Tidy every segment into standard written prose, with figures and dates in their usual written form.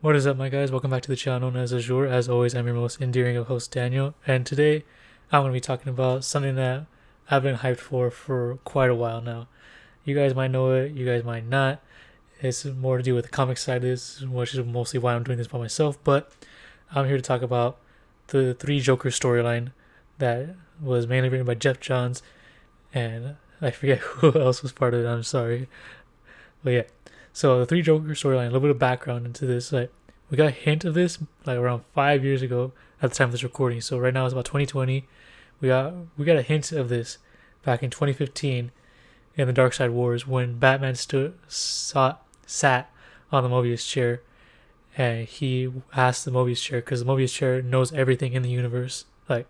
What is up, my guys? Welcome back to the channel known as Azure. As always, I'm your most endearing of host, Daniel, and today I'm going to be talking about something that I've been hyped for quite a while now. You guys might know it, you guys might not. It's more to do with the comic side of this, which is mostly why I'm doing this by myself, but I'm here to talk about the Three Joker storyline that was mainly written by Jeff Johns, and I forget who else was part of it, I'm sorry. But yeah, so the Three Joker storyline, a little bit of background into this. Like, we got a hint of this like around 5 years ago at the time of this recording. So right now it's about 2020. We got a hint of this back in 2015 in the Dark Side Wars when Batman sat on the Mobius chair, and he asked the Mobius chair, because the Mobius chair knows everything in the universe, like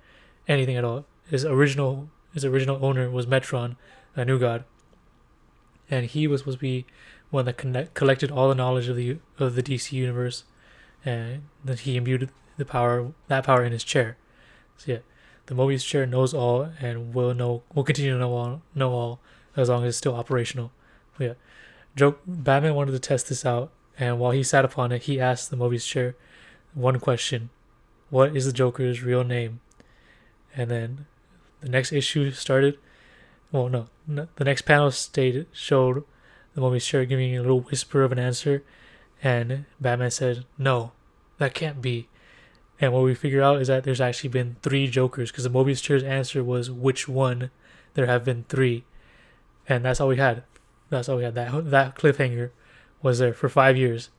anything at all. His original owner was Metron, a new god, and he was supposed to be one that collected all the knowledge of the DC universe, and that he imbued that power in his chair. So yeah, the Mobius chair knows all and will continue to know all as long as it's still operational. But yeah, Batman wanted to test this out, and while he sat upon it, he asked the Mobius chair one question: "What is the Joker's real name?" And then the next issue started. Well, no, the next panel showed the Mobius chair giving a little whisper of an answer, and Batman said, "No, that can't be." And what we figure out is that there's actually been three Jokers, because the Mobius chair's answer was which one. There have been three, and that's all we had. That's all we had. That cliffhanger was there for 5 years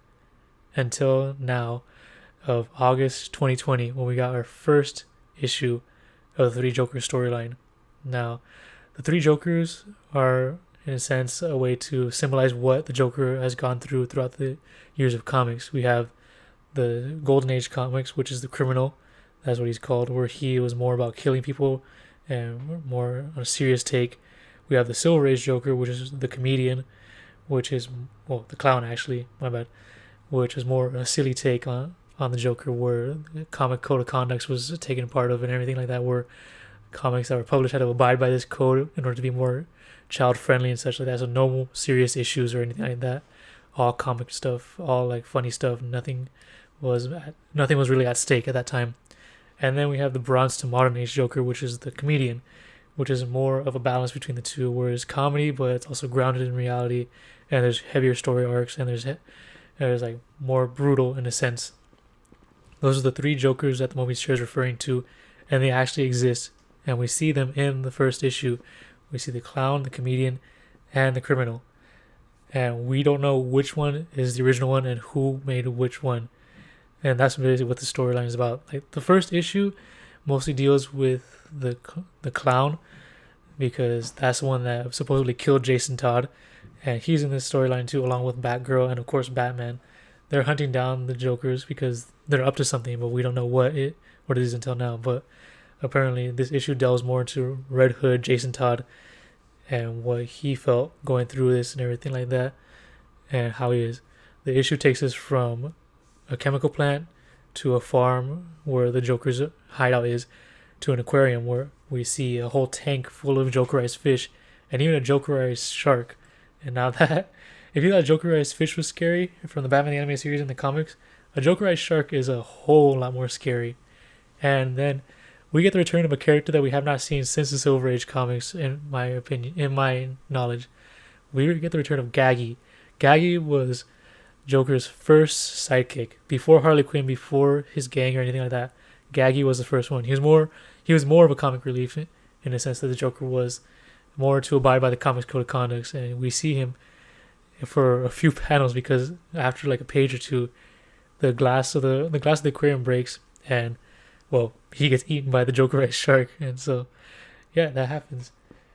until now, of August 2020, when we got our first issue of the Three Jokers storyline. Now, the Three Jokers are, in a sense, a way to symbolize what the Joker has gone throughout the years of comics. We have the Golden Age comics, which is the criminal, that's what he's called, where he was more about killing people and more on a serious take. We have the Silver Age Joker, which is the comedian, which is, well, the clown actually, my bad, which is more a silly take on the Joker, where the comic code of conduct was taken part of and everything like that, where comics that were published had to abide by this code in order to be more child friendly and such like that. So no serious issues or anything like that. All comic stuff, all like funny stuff. Nothing was really at stake at that time. And then we have the Bronze to Modern Age Joker, which is the comedian, which is more of a balance between the two, where it's comedy but it's also grounded in reality, and there's heavier story arcs, and there's like more brutal in a sense. Those are the three Jokers that the movie chair is referring to, and they actually exist, and we see them in the first issue. We see the clown, the comedian, and the criminal, and we don't know which one is the original one and who made which one. And that's basically what the storyline is about. Like, the first issue mostly deals with the clown, because that's the one that supposedly killed Jason Todd, and he's in this storyline too, along with Batgirl and of course Batman. They're hunting down the Jokers because they're up to something, but we don't know what it is until now. But apparently, this issue delves more into Red Hood, Jason Todd, and what he felt going through this and everything like that, and how he is. The issue takes us from a chemical plant to a farm where the Joker's hideout is, to an aquarium where we see a whole tank full of Jokerized fish and even a Jokerized shark. And now that, if you thought Jokerized fish was scary from the Batman the Anime series in the comics, a Jokerized shark is a whole lot more scary. And then we get the return of a character that we have not seen since the Silver Age comics, in my opinion, in my knowledge. We get the return of Gaggy. Gaggy was Joker's first sidekick before Harley Quinn, before his gang or anything like that. Gaggy was the first one. He was more of a comic relief in a sense that the Joker was more to abide by the comics code of conduct, and we see him for a few panels, because after like a page or two, the glass of the aquarium breaks, and, well, he gets eaten by the Jokerized shark. And so yeah, that happens.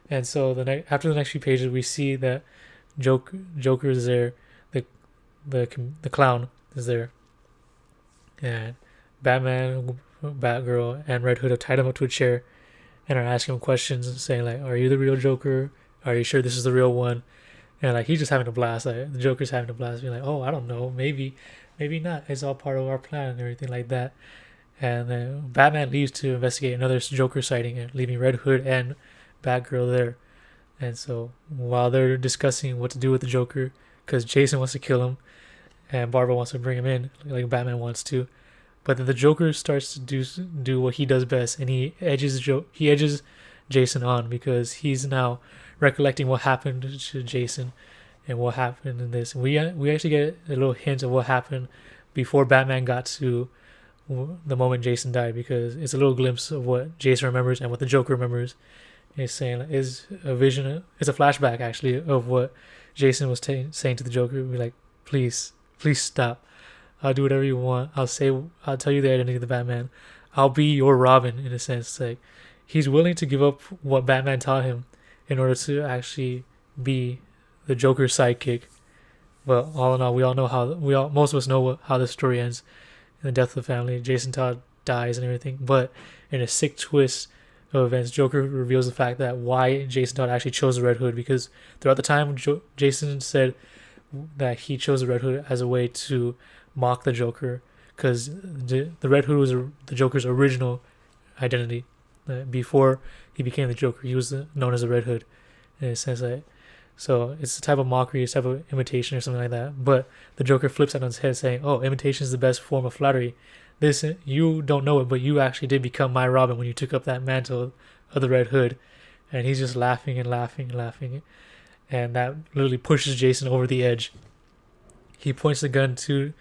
And so after the next few pages, we see that Joker is there, the clown is there, and Batman, Batgirl, and Red Hood have tied him up to a chair and are asking him questions and saying like, "Are you the real Joker? Are you sure this is the real one?" And like, he's just having a blast. Like, the Joker's having a blast, being like, "Oh, I don't know, maybe not. It's all part of our plan and everything like that." And then Batman leaves to investigate another Joker sighting, and leaving Red Hood and Batgirl there. And so while they're discussing what to do with the Joker, because Jason wants to kill him, and Barbara wants to bring him in like Batman wants to. But then the Joker starts to do what he does best, and he edges Jason on because he's now recollecting what happened to Jason and what happened in this. We actually get a little hint of what happened before Batman got to the moment Jason died, because it's a little glimpse of what Jason remembers and what the Joker remembers. It's saying is a vision. It's a flashback actually of what Jason was saying to the Joker. Be like, please, please stop. I'll do whatever you want. I'll tell you the identity of the Batman. I'll be your Robin in a sense. Like, he's willing to give up what Batman taught him in order to actually be the Joker's sidekick. But all in all, we all know most of us know how the story ends. In the death of the family, Jason Todd dies and everything. But in a sick twist of events, Joker reveals the fact that why Jason Todd actually chose the Red Hood, because throughout the time, Jason said that he chose the Red Hood as a way to mock the Joker, because the Red Hood was the Joker's original identity. Before he became the Joker, he was known as the Red Hood, in a sense that. So it's a type of mockery, a type of imitation or something like that. But the Joker flips it on his head saying, oh, imitation is the best form of flattery. This, you don't know it, but you actually did become my Robin when you took up that mantle of the Red Hood. And he's just laughing and laughing and laughing. And that literally pushes Jason over the edge. He points the gun to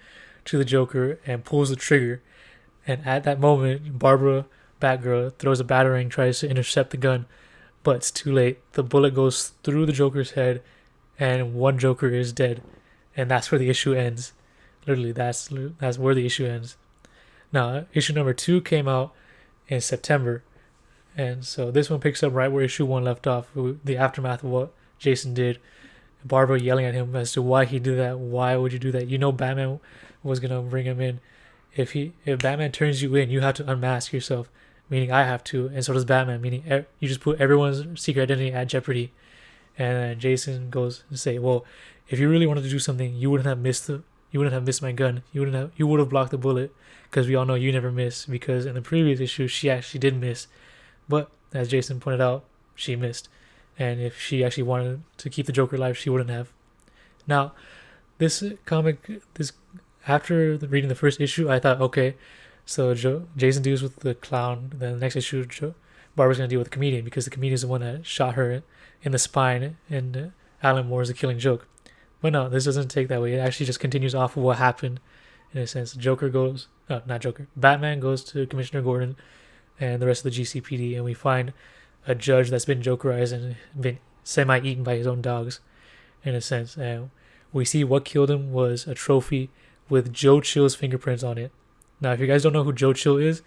the Joker and pulls the trigger. And at that moment, Barbara, Batgirl, throws a batarang, tries to intercept the gun. But it's too late. The bullet goes through the Joker's head, and one Joker is dead, and that's where the issue ends. Literally, that's where the issue ends. Now, issue number 2 came out in September, and so this one picks up right where issue 1 left off, the aftermath of what Jason did. Barbara yelling at him as to why he did that. Why would you do that? You know Batman was gonna bring him in. If Batman turns you in, you have to unmask yourself. Meaning I have to, and so does Batman, meaning you just put everyone's secret identity at jeopardy. And then Jason goes to say, well, if you really wanted to do something, you wouldn't have missed my gun. You would have blocked the bullet, because we all know you never miss, because in the previous issue she actually did miss. But as Jason pointed out, she missed. And if she actually wanted to keep the Joker alive, she wouldn't have. Now, this comic, after reading the first issue, I thought, okay, so Jason deals with the clown. Then the next issue, Barbara's gonna deal with the comedian, because the comedian is the one that shot her in the spine, and Alan Moore is the killing joke. But no, this doesn't take that way. It actually just continues off of what happened, in a sense. Batman goes to Commissioner Gordon and the rest of the GCPD, and we find a judge that's been Jokerized and been semi-eaten by his own dogs, in a sense. And we see what killed him was a trophy with Joe Chill's fingerprints on it. Now, if you guys don't know who Joe Chill is,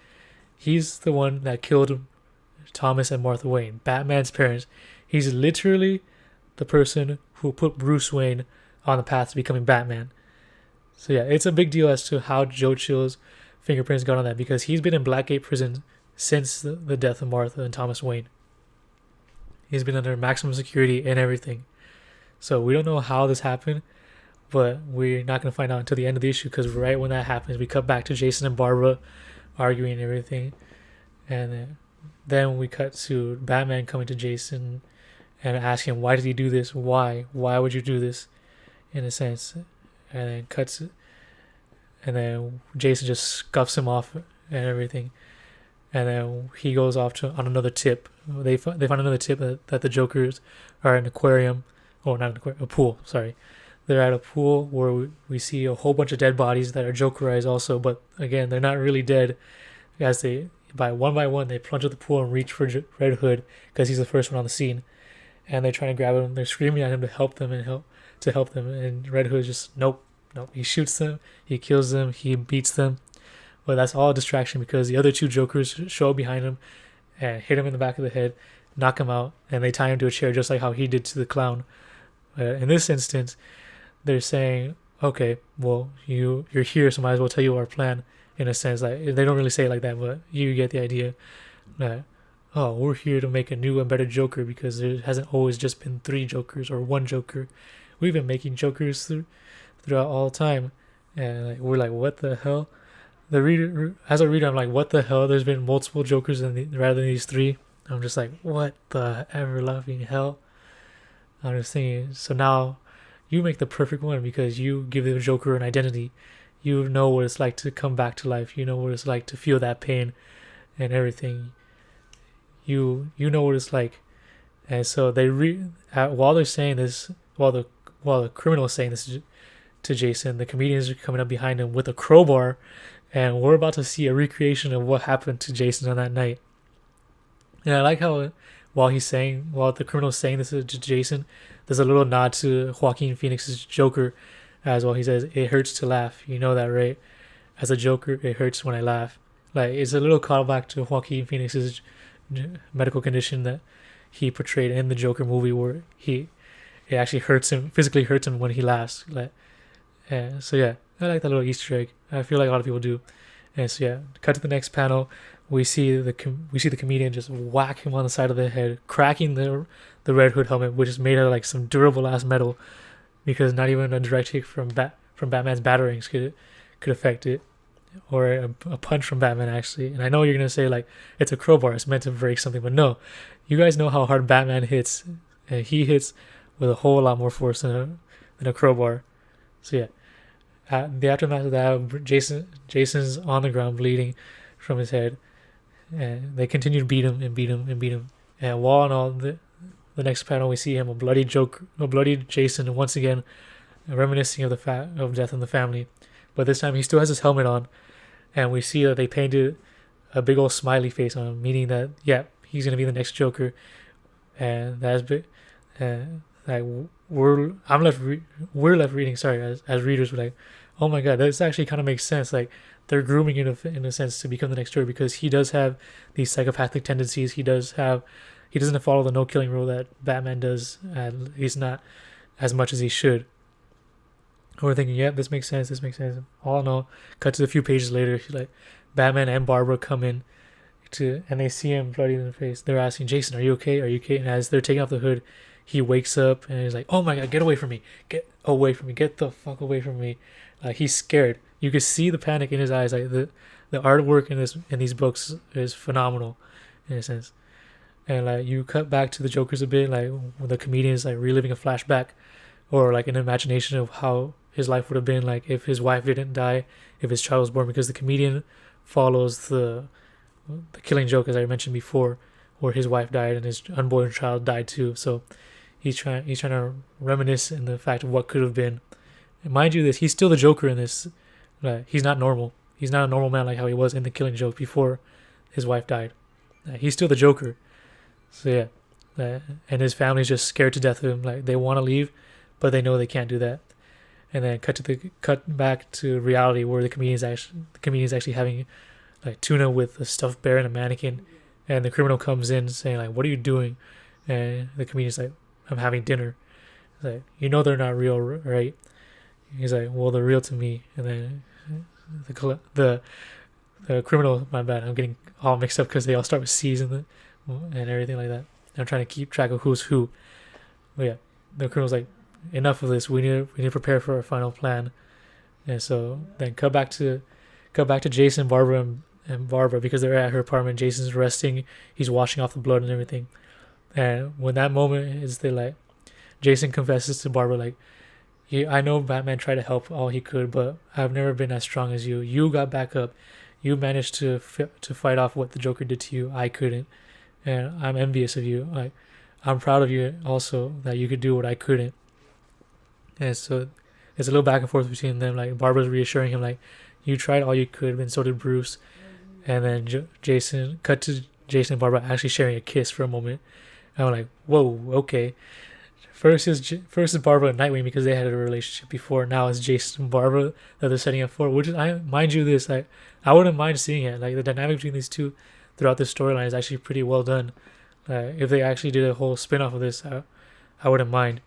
he's the one that killed Thomas and Martha Wayne, Batman's parents. He's literally the person who put Bruce Wayne on the path to becoming Batman. So yeah, it's a big deal as to how Joe Chill's fingerprints got on that, because he's been in Blackgate Prison since the death of Martha and Thomas Wayne. He's been under maximum security and everything. So we don't know how this happened, but we're not going to find out until the end of the issue, because right when that happens, we cut back to Jason and Barbara arguing and everything. And then we cut to Batman coming to Jason and asking him, why did he do this? Why? Why would you do this? In a sense. And then Jason just scuffs him off and everything. And then he goes off on another tip. They find another tip that the Jokers are in an aquarium. Oh, not an aquarium, a pool, sorry. They're at a pool where we see a whole bunch of dead bodies that are Jokerized also, but again, they're not really dead. As they, by one, they plunge at the pool and reach for Red Hood, because he's the first one on the scene. And they're trying to grab him. They're screaming at him to help them. And Red Hood just, nope. He shoots them, he kills them, he beats them. But that's all a distraction, because the other 2 Jokers show up behind him and hit him in the back of the head, knock him out, and they tie him to a chair just like how he did to the clown. In this instance, they're saying, okay, well, you're here, so might as well tell you our plan, in a sense. Like, they don't really say it like that, but you get the idea that, oh, we're here to make a new and better Joker, because there hasn't always just been 3 Jokers or 1 Joker. We've been making Jokers throughout all time. And we're like, what the hell? As a reader, I'm like, what the hell? There's been multiple Jokers rather than these 3. I'm just like, what the ever loving hell? I'm just thinking, so now you make the perfect one because you give the Joker an identity. You know what it's like to come back to life. You know what it's like to feel that pain and everything. You know what it's like. And so while they're saying this, while the criminal is saying this to Jason, the comedians are coming up behind him with a crowbar, and we're about to see a recreation of what happened to Jason on that night. And I like how while the criminal is saying this to Jason, there's a little nod to Joaquin Phoenix's Joker, as well. He says, "It hurts to laugh. You know that, right? As a Joker, it hurts when I laugh." Like, it's a little callback to Joaquin Phoenix's medical condition that he portrayed in the Joker movie, where it actually physically hurts him when he laughs. Like, so yeah, I like that little Easter egg. I feel like a lot of people do. And so yeah, cut to the next panel. We see the comedian just whack him on the side of the head, cracking the Red Hood helmet, which is made out of like some durable ass metal, because not even a direct hit from Batman's batarangs could affect it, or a punch from Batman actually. And I know you're gonna say like it's a crowbar, it's meant to break something, but no, you guys know how hard Batman hits, and he hits with a whole lot more force than a crowbar. So yeah, the aftermath of that, Jason's on the ground bleeding from his head, and they continue to beat him and beat him and beat him. And while on all the next panel, we see him a bloody Jason, once again reminiscing of of death in the family, but this time he still has his helmet on, and we see that they painted a big old smiley face on him, meaning that he's gonna be the next Joker. And that's big. Like we're left reading, sorry, as readers, we're like, oh my god, this actually kind of makes sense. Like, they're grooming him in a sense to become the next Joker, because he does have these psychopathic tendencies. He doesn't follow the no killing rule that Batman does, and he's not as much as he should. We're thinking, this makes sense. All in all, cut to a few pages later, like Batman and Barbara come in and they see him bloody in the face. They're asking, Jason, are you okay? And as they're taking off the hood, he wakes up and he's like, oh my god, get away from me. Get the fuck away from me. He's scared. You can see the panic in his eyes. Like, the artwork in these books is phenomenal in a sense. And like, you cut back to the Jokers a bit, like when the comedian is like reliving a flashback or like an imagination of how his life would have been, like if his wife didn't die, if his child was born, because the comedian follows the Killing Joke, as I mentioned before, where his wife died and his unborn child died too. So he's trying to reminisce in the fact of what could have been. And mind you, he's still the Joker in this. He's not normal. He's not a normal man like how he was in the Killing Joke before his wife died. He's still the Joker. So yeah, and his family's just scared to death of him. Like, they want to leave, but they know they can't do that. And then cut back to reality, where the comedian's actually having like tuna with a stuffed bear and a mannequin, and the criminal comes in saying like, "What are you doing?" And the comedian's like, "I'm having dinner." He's like, "You know they're not real, right?" He's like, "Well, they're real to me." And then the criminal, my bad, I'm getting all mixed up because they all start with C's and everything like that. I'm trying to keep track of who's who. But yeah, the criminal's like, enough of this. We need to prepare for our final plan. And so then cut back to Jason, Barbara, and Barbara, because they're at her apartment. Jason's resting. He's washing off the blood and everything. And when that moment is, Jason confesses to Barbara, like, I know Batman tried to help all he could, but I've never been as strong as you. You got back up. You managed to fight off what the Joker did to you. I couldn't. And I'm envious of you. Like, I'm proud of you also that you could do what I couldn't. And so it's a little back and forth between them. Like, Barbara's reassuring him, like, you tried all you could, and so did Bruce. And then cut to Jason and Barbara actually sharing a kiss for a moment. And I'm like, whoa, okay. First is Barbara and Nightwing, because they had a relationship before. Now it's Jason and Barbara that they're setting up for. Which is, mind you, this, I wouldn't mind seeing it. Like, the dynamic between these two throughout this storyline is actually pretty well done. If they actually did a whole spin-off of this, I wouldn't mind.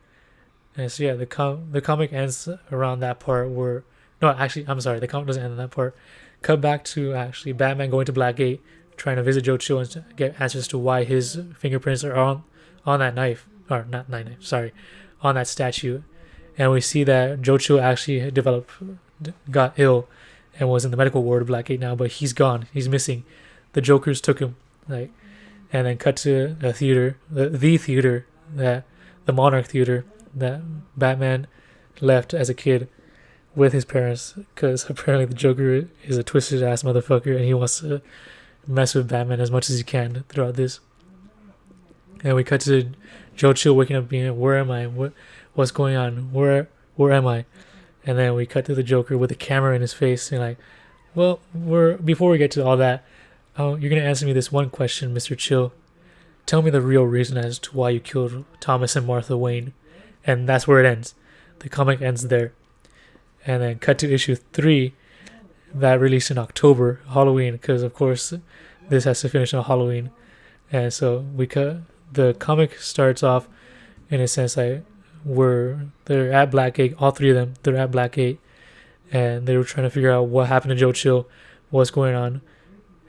And so yeah, the comic ends around that part where, no, actually, I'm sorry, the comic doesn't end on that part. Cut back to actually Batman going to Blackgate, trying to visit Joe Chill and get answers to why his fingerprints are on that knife, or not knife, sorry, on that statue. And we see that Joe Chill actually got ill and was in the medical ward of Blackgate now, but he's gone, he's missing. The Jokers took him, and then cut to the theater, the theater, the Monarch Theater, that Batman left as a kid with his parents because apparently the Joker is a twisted ass motherfucker and he wants to mess with Batman as much as he can throughout this. And we cut to Joe Chill waking up being, where am I? What's going on? Where am I? And then we cut to the Joker with a camera in his face and like, well, before we get to all that, you're gonna answer me this one question, Mr. Chill. Tell me the real reason as to why you killed Thomas and Martha Wayne. And that's where it ends. The comic ends there. And then cut to issue 3 that released in October, Halloween, because of course this has to finish on Halloween. And so the comic starts off in a sense like they're at Blackgate, all three of them, they're at Blackgate, and they were trying to figure out what happened to Joe Chill, what's going on.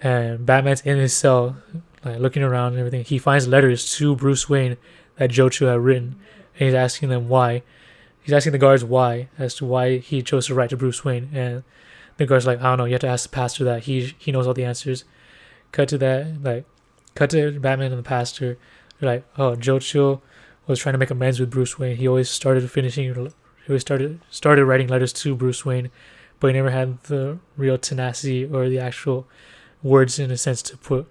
And Batman's in his cell, like looking around and everything. He finds letters to Bruce Wayne that Joe Chill had written, and he's asking them why. He's asking the guards why, as to why he chose to write to Bruce Wayne. And the guards like, I don't know, you have to ask the pastor that. He knows all the answers. Cut to Batman and the pastor. They're like, oh, Joe Chill was trying to make amends with Bruce Wayne. He always started writing letters to Bruce Wayne, but he never had the real tenacity or the actual words in a sense to put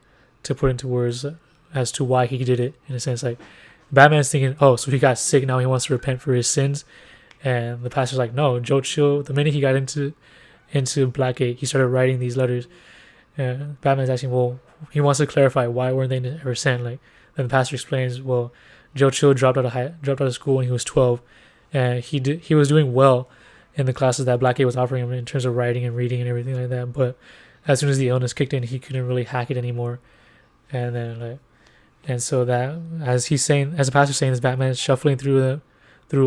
into words as to why he did it. In a sense, like Batman's thinking, oh, so he got sick, now he wants to repent for his sins. And the pastor's like, no, Joe Chill, the minute he got into Blackgate, he started writing these letters. And Batman's asking, well, he wants to clarify why weren't they ever sent? Like, then the pastor explains, well, Joe Chill dropped out of school when he was 12, and he was doing well in the classes that Blackgate was offering him in terms of writing and reading and everything like that. But as soon as the illness kicked in, he couldn't really hack it anymore. And then so that as the pastor's saying this, Batman is shuffling through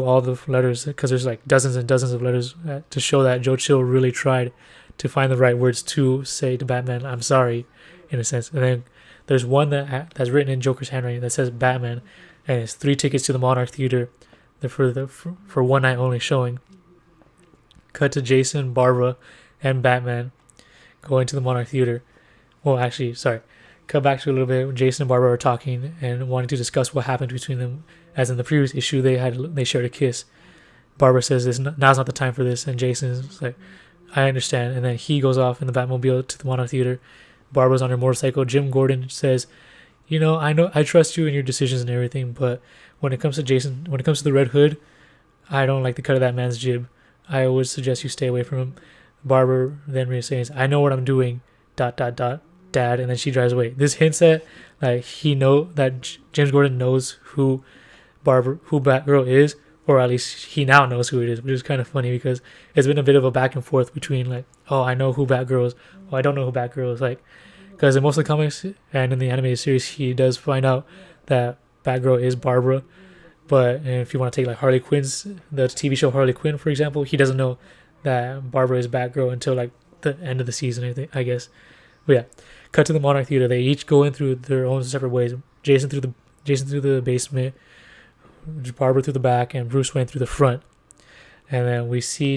all the letters, because there's like dozens and dozens of letters to show that Joe Chill really tried to find the right words to say to Batman, I'm sorry, in a sense. And then there's one that's written in Joker's handwriting that says Batman, and it's 3 tickets to the Monarch Theater for one night only showing. Cut to Jason, Barbara, and Batman going to the Monarch Theater. Well, actually, sorry. Cut back to a little bit. Jason and Barbara are talking and wanting to discuss what happened between them. As in the previous issue, they shared a kiss. Barbara says, now's not the time for this," and Jason's like, "I understand." And then he goes off in the Batmobile to the Monarch Theater. Barbara's on her motorcycle. Jim Gordon says, I trust you in your decisions and everything, but when it comes to Jason, when it comes to the Red Hood, I don't like the cut of that man's jib. I would suggest you stay away from him." Barbara then says, "I know what I'm doing, ... Dad," and then she drives away. This hints at that James Gordon knows who Batgirl is, or at least he now knows who it is, which is kind of funny because it's been a bit of a back and forth between like, oh, I know who Batgirl is, oh, I don't know who Batgirl is, like, because in most of the comics and in the animated series, he does find out that Batgirl is Barbara. But if you want to take like the TV show Harley Quinn, for example, he doesn't know that Barbara is Batgirl until like the end of the season, I guess. But yeah, cut to the Monarch Theater. They each go in through their own separate ways. Jason through the basement, Barbara through the back, and Bruce Wayne through the front. And then we see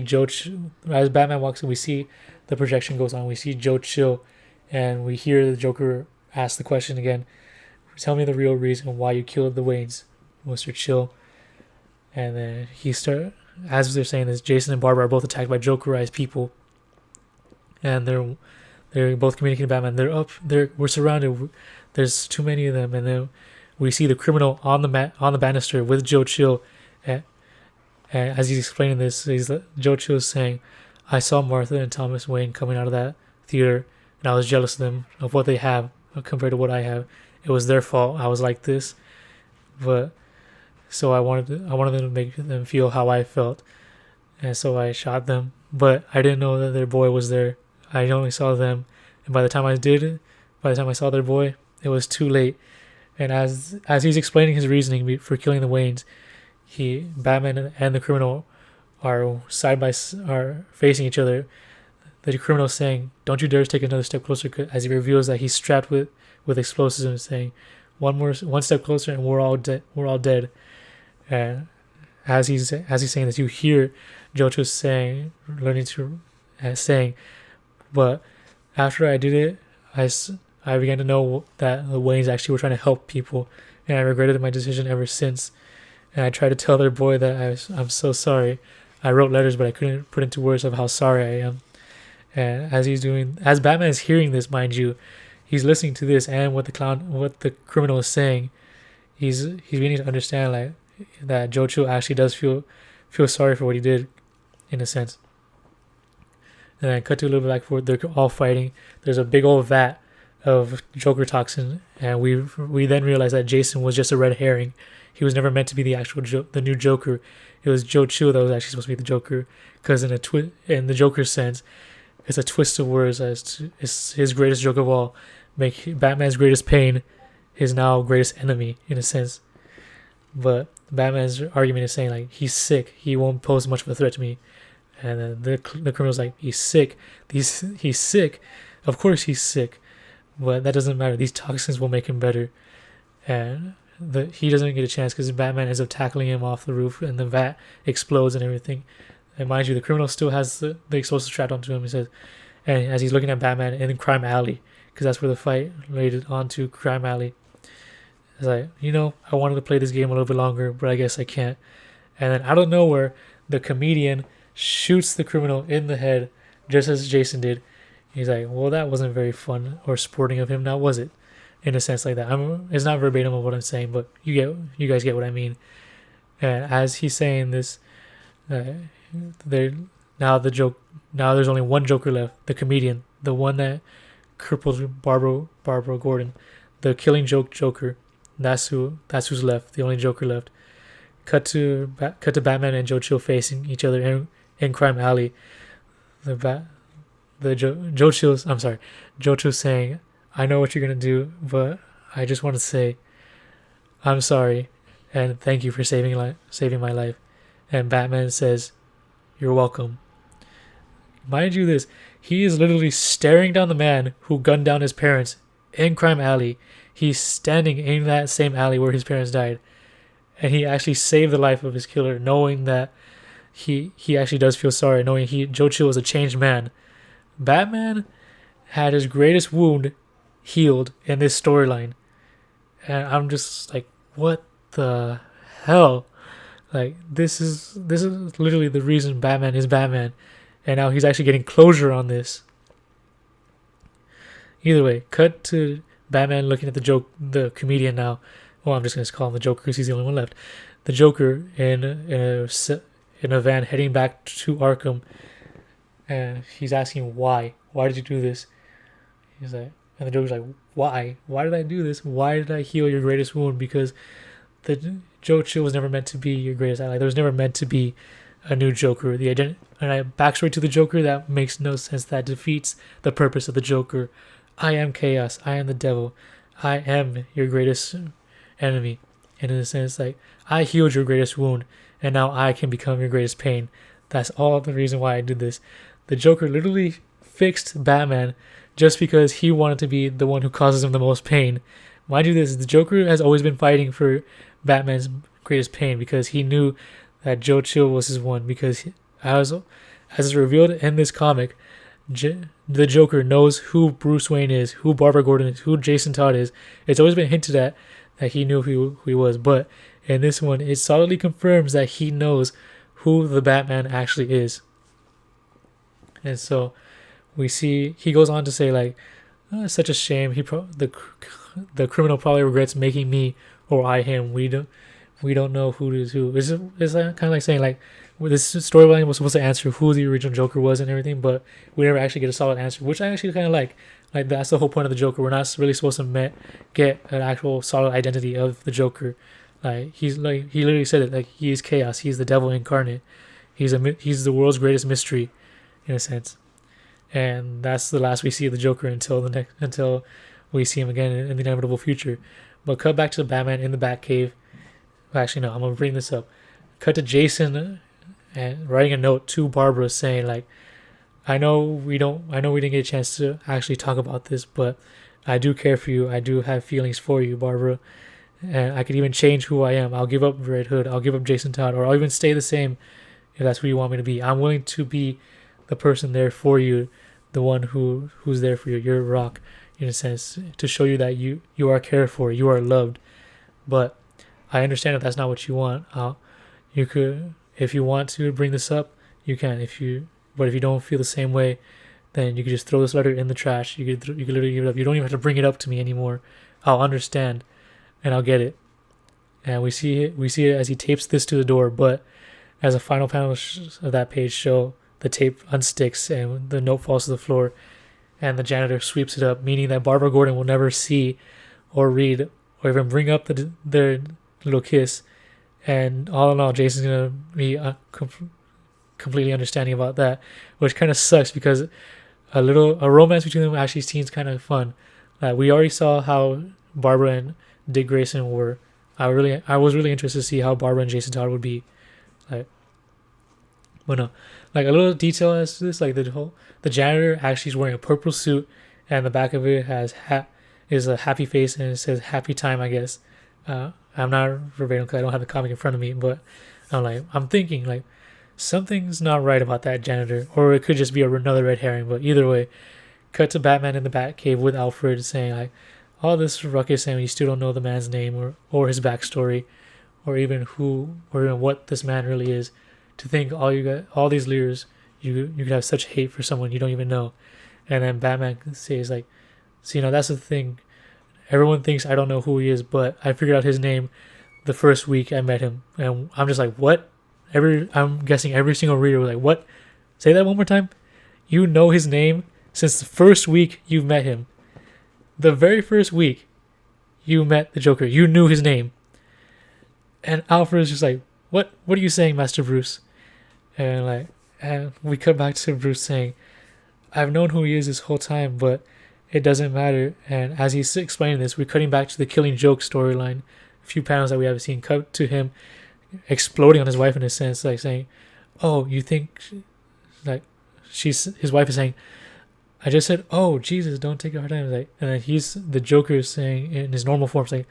as Batman walks in, we see the projection goes on. We see Joe Chill, and we hear the Joker ask the question again. "Tell me the real reason why you killed the Waynes, Mr. Chill." And then as they're saying this, Jason and Barbara are both attacked by Jokerized people, and they're both communicating to Batman. We're surrounded. There's too many of them. And then we see the criminal on the banister with Joe Chill. And as he's explaining this, Joe Chill is saying, "I saw Martha and Thomas Wayne coming out of that theater, and I was jealous of them, of what they have compared to what I have. It was their fault. I was like this, but so I wanted them to make them feel how I felt, and so I shot them. But I didn't know that their boy was there. I only saw them, and by the time I saw their boy, it was too late." And as he's explaining his reasoning for killing the Waynes, Batman and the criminal are facing each other. The criminal is saying, "Don't you dare take another step closer," as he reveals that he's strapped with explosives, and saying, one step closer and we're all dead. And as he's saying this, you hear Jojo saying, "But after I did it, I began to know that the Waynes actually were trying to help people, and I regretted my decision ever since. And I tried to tell their boy that I'm so sorry. I wrote letters, but I couldn't put into words of how sorry I am. And as Batman is hearing this, mind you, he's listening to this and what the criminal is saying. He's beginning to understand like that Joe Chill actually does feel sorry for what he did, in a sense. And then cut to a little bit back forward. They're all fighting. There's a big old vat of Joker toxin, and we then realize that Jason was just a red herring. He was never meant to be the new Joker. It was Joe Chill that was actually supposed to be the Joker, because in the Joker's sense, it's a twist of words as to it's his greatest joke of all. Make Batman's greatest pain his now greatest enemy, in a sense. But Batman's argument is saying like he's sick. He won't pose much of a threat to me. And then the criminal's like, he's sick. He's sick. Of course he's sick. But that doesn't matter. These toxins will make him better. And he doesn't get a chance because Batman ends up tackling him off the roof and the vat explodes and everything. And mind you, the criminal still has the explosive strapped onto him. He says, and as he's looking at Batman in Crime Alley, because that's where the fight related onto Crime Alley. It's like, I wanted to play this game a little bit longer, but I guess I can't. And then out of nowhere, the comedian shoots the criminal in the head, just as Jason did. He's like, well, that wasn't very fun or sporting of him, now was it? In a sense like that. It's not verbatim of what I'm saying, but you guys get what I mean. And as he's saying this, now there's only one Joker left, the comedian, the one that crippled Barbara Gordon, the killing Joker. That's who's left, the only Joker left. Cut to Batman and Joe Chill facing each other in Crime Alley. Joe Chill's saying, I know what you're gonna do, but I just want to say, I'm sorry, and thank you for saving my life. And Batman says, you're welcome. Mind you this, he is literally staring down the man who gunned down his parents in Crime Alley. He's standing in that same alley where his parents died. And he actually saved the life of his killer, knowing that he actually does feel sorry, knowing Joe Chill was a changed man. Batman had his greatest wound healed in this storyline. And I'm just like, what the hell? Like, this is literally the reason Batman is Batman. And now he's actually getting closure on this. Either way, cut to Batman looking at the comedian now. Well, I'm just going to call him the Joker because he's the only one left. The Joker in a van heading back to Arkham. And he's asking why. Why did you do this? He's like, and the Joker's like, why? Why did I do this? Why did I heal your greatest wound? Because Joe Chill was never meant to be your greatest ally. There was never meant to be a new Joker. Backstory to the Joker that makes no sense. That defeats the purpose of the Joker. I am chaos. I am the devil. I am your greatest enemy. And in a sense, like, I healed your greatest wound, and now I can become your greatest pain. That's all the reason why I did this. The Joker literally fixed Batman just because he wanted to be the one who causes him the most pain. Mind you this, the Joker has always been fighting for Batman's greatest pain because he knew that Joe Chill was his one. Because as is revealed in this comic, the Joker knows who Bruce Wayne is, who Barbara Gordon is, who Jason Todd is. It's always been hinted at that he knew who he was, but in this one, it solidly confirms that he knows who the Batman actually is. And so we see he goes on to say like, oh, it's such a shame. The criminal probably regrets making me or I him. We don't know who is who. It's kind of like saying like, this storyline was supposed to answer who the original Joker was and everything, but we never actually get a solid answer, which I actually kind of like. Like, that's the whole point of the Joker. We're not really supposed to get an actual solid identity of the Joker. Like, he literally said it. Like, he is chaos. He's the devil incarnate. He's the world's greatest mystery, in a sense. And that's the last we see of the Joker until we see him again in the inevitable future. But cut back to the Batman in the Batcave. Actually, no, I'm gonna bring this up. Cut to Jason and writing a note to Barbara saying like, I know we didn't get a chance to actually talk about this, but I do care for you. I do have feelings for you, Barbara. And I could even change who I am. I'll give up Red Hood. I'll give up Jason Todd, or I'll even stay the same if that's who you want me to be. I'm willing to be the person there for you, the one who's there for you. You're a rock, in a sense, to show you that you are cared for, you are loved. But I understand if that's not what you want. If you want to bring this up, you can. But if you don't feel the same way, then you could just throw this letter in the trash. You could literally give it up. You don't even have to bring it up to me anymore. I'll understand, and I'll get it. And we see it as he tapes this to the door. But as a final panel of that page show, the tape unsticks and the note falls to the floor, and the janitor sweeps it up, meaning that Barbara Gordon will never see or read or even bring up their little kiss. And all in all, Jason's gonna be completely understanding about that, which kind of sucks because a romance between them actually seems kind of fun. We already saw how Barbara and Dick Grayson were. I was really interested to see how Barbara and Jason Todd would be. But no, a little detail as to this, the janitor actually is wearing a purple suit, and the back of it is a happy face and it says "happy time," I guess. I'm not verbatim because I don't have the comic in front of me, but I'm thinking something's not right about that janitor, or it could just be another red herring. But either way, cut to Batman in the Batcave with Alfred saying all this ruckus and you still don't know the man's name or his backstory, or even what this man really is. To think all these years you could have such hate for someone you don't even know. And then Batman says that's the thing. Everyone thinks I don't know who he is, but I figured out his name the first week I met him. And I'm just like, what? I'm guessing every single reader was like, what? Say that one more time. You know his name since the first week you've met him. The very first week you met the Joker, you knew his name. And Alfred is just like, what are you saying, Master Bruce? And we cut back to Bruce saying, I've known who he is this whole time, but it doesn't matter. And as he's explaining this, we're cutting back to the Killing Joke storyline. A few panels that we haven't seen, cut to him exploding on his wife in a sense, saying, oh, you think his wife is saying, I just said, oh, Jesus, don't take a hard time. And then the Joker is saying in his normal form, saying,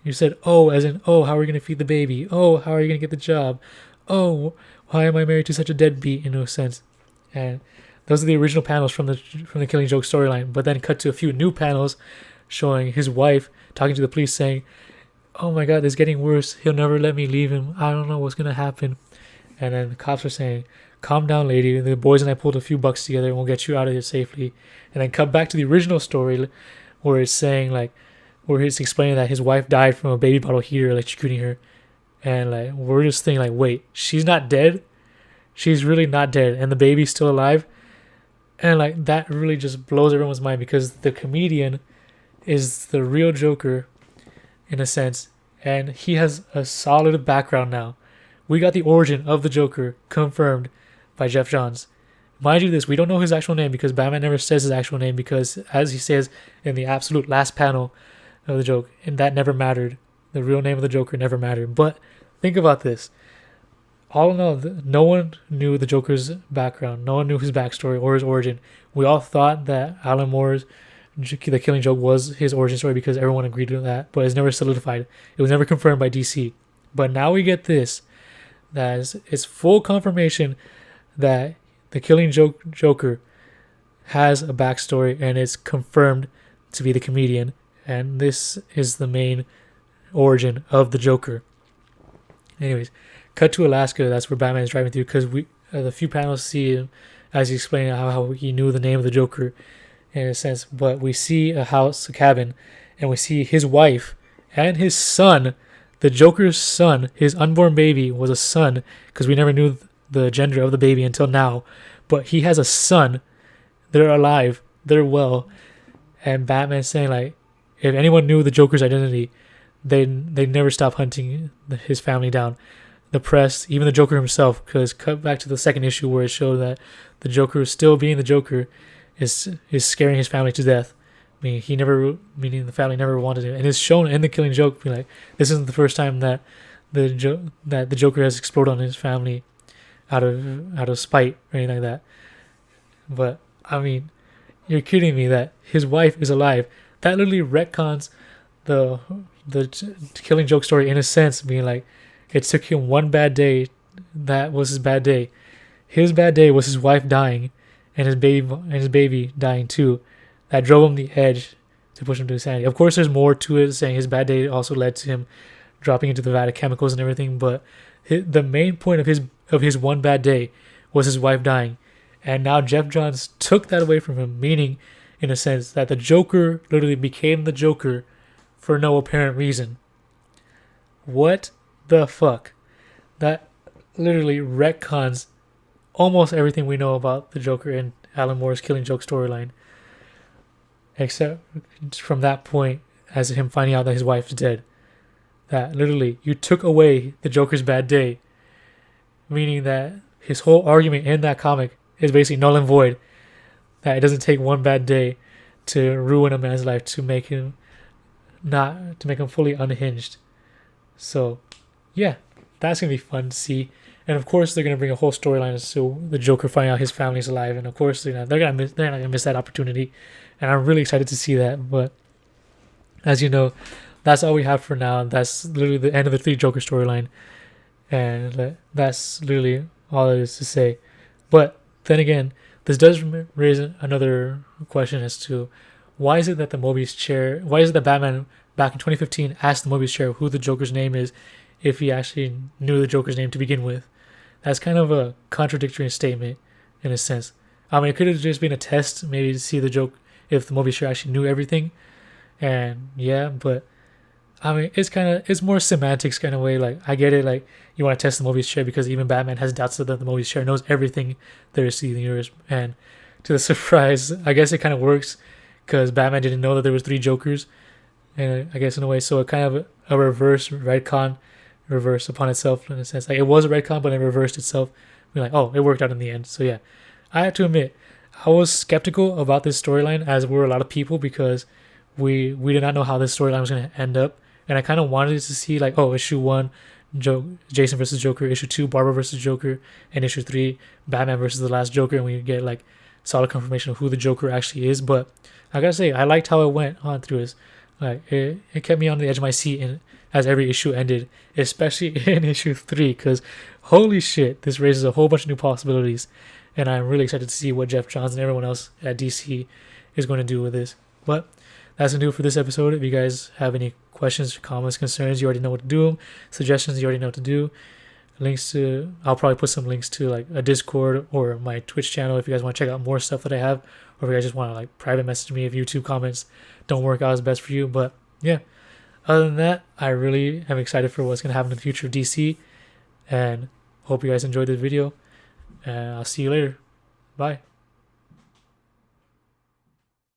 you said, oh, as in, oh, how are we going to feed the baby? Oh, how are you going to get the job? Oh, why am I married to such a deadbeat, in a sense? And those are the original panels from the Killing Joke storyline. But then cut to a few new panels showing his wife talking to the police saying, oh my God, it's getting worse. He'll never let me leave him. I don't know what's going to happen. And then the cops are saying, calm down, lady. The boys and I pulled a few bucks together and we'll get you out of here safely. And then cut back to the original story where it's saying where he's explaining that his wife died from a baby bottle heater electrocuting her. And we're just thinking wait, she's not dead? She's really not dead. And the baby's still alive? And that really just blows everyone's mind because the comedian is the real Joker in a sense. And he has a solid background now. We got the origin of the Joker confirmed by Geoff Johns. Mind you this, we don't know his actual name because Batman never says his actual name because as he says in the absolute last panel of the joke, and that never mattered. The real name of the Joker never mattered. But think about this. All in all, no one knew the Joker's background. No one knew his backstory or his origin. We all thought that Alan Moore's The Killing Joke was his origin story because everyone agreed to that, but it's never solidified. It was never confirmed by DC. But now we get this. That is full confirmation that the Killing Joker has a backstory and it's confirmed to be the comedian. And this is the main origin of the Joker. Anyways, cut to Alaska. That's where Batman is driving through because the few panels see him as he's explaining how he knew the name of the Joker in a sense. But we see a house, a cabin, and we see his wife and his son. The Joker's son, his unborn baby, was a son because we never knew the gender of the baby until now. But he has a son. They're alive. They're well. And Batman's saying if anyone knew the Joker's identity, they'd never stop hunting his family down. The press, even the Joker himself, because cut back to the second issue where it showed that the Joker, still being the Joker, is scaring his family to death. Meaning the family never wanted him, and it's shown in the Killing Joke. This isn't the first time that the Joker has exploded on his family out of spite or anything like that. But you're kidding me that his wife is alive. That literally retcons the Killing Joke story in a sense, being it took him one bad day. That was his bad day. His bad day was his wife dying, and his baby dying too. That drove him the edge to push him to insanity. Of course, there's more to it, saying his bad day also led to him dropping into the vat of chemicals and everything. But the main point of his of his one bad day was his wife dying. And now Jeff Johns took that away from him, meaning, in a sense, that the Joker literally became the Joker for no apparent reason. What the fuck? That literally retcons almost everything we know about the Joker in Alan Moore's Killing Joke storyline. Except from that point, as him finding out that his wife's dead. That literally, you took away the Joker's bad day. Meaning that his whole argument in that comic is basically null and void. That it doesn't take one bad day to ruin a man's life to make him fully unhinged. So, yeah, that's gonna be fun to see. And of course, they're gonna bring a whole storyline as to the Joker finding out his family's alive. And of course, they're not gonna miss that opportunity. And I'm really excited to see that. But as you know, that's all we have for now. That's literally the end of the 3 Joker storyline, and that's literally all there is to say. But then again, this does raise another question as to why is it that Batman back in 2015 asked the Mobius chair who the Joker's name is if he actually knew the Joker's name to begin with? That's kind of a contradictory statement in a sense. I mean, it could have just been a test, maybe to see if the Mobius chair actually knew everything. And yeah, but I mean, it's more semantics kind of way. Like, I get it. Like, you want to test the Mobius chair because even Batman has doubts that the Mobius chair knows everything there is to the universe. And to the surprise, I guess it kind of works because Batman didn't know that there was 3 Jokers. And I guess in a way, so it kind of a reverse retcon, reverse upon itself in a sense. Like, it was a retcon, but it reversed itself. We're like, oh, it worked out in the end. So yeah, I have to admit, I was skeptical about this storyline, as were a lot of people, because we did not know how this storyline was going to end up. And I kind of wanted to see, like, oh, issue 1, Jason versus Joker, issue 2, Barbara versus Joker, and issue 3, Batman versus the Last Joker, and we get, like, solid confirmation of who the Joker actually is. But I gotta say, I liked how it went on through this. Like, it kept me on the edge of my seat as every issue ended, especially in issue 3, because holy shit, this raises a whole bunch of new possibilities. And I'm really excited to see what Jeff Johns and everyone else at DC is going to do with this. But that's going to do it for this episode. If you guys have any questions, comments, concerns, you already know what to do. Suggestions, you already know what to do. I'll probably put some links to, like, a Discord or my Twitch channel if you guys want to check out more stuff that I have. Or if you guys just want to, like, private message me if YouTube comments don't work out as best for you. But yeah, other than that, I really am excited for what's going to happen in the future of DC. And hope you guys enjoyed this video. And I'll see you later. Bye.